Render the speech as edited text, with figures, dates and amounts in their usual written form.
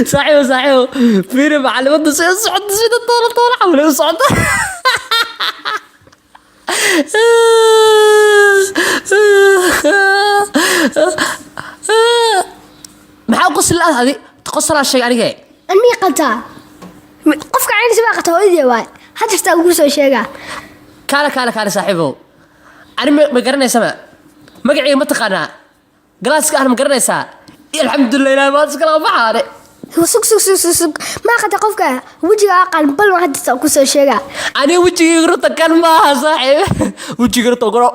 صحيح صحيح فيني معلمات صعد سيد طول حوله صعد maxaa qosl ah hadi qosla shay aniga أمي قطع قفك عيني سباقة هودي واي هذا استأقول سوي شيء kaale saaxiibow ani ma garanaysaa magacii ma taqaanaa galaaska ah ma garanaysaa alxamdulillaah ilaahay ma iska laga baxaare هو سوق ما قطع قفك وجهي أقل بل ما هذا استأقول سوي شيء ani wajigii runta kan ma aha saaxiib wajigii runta garo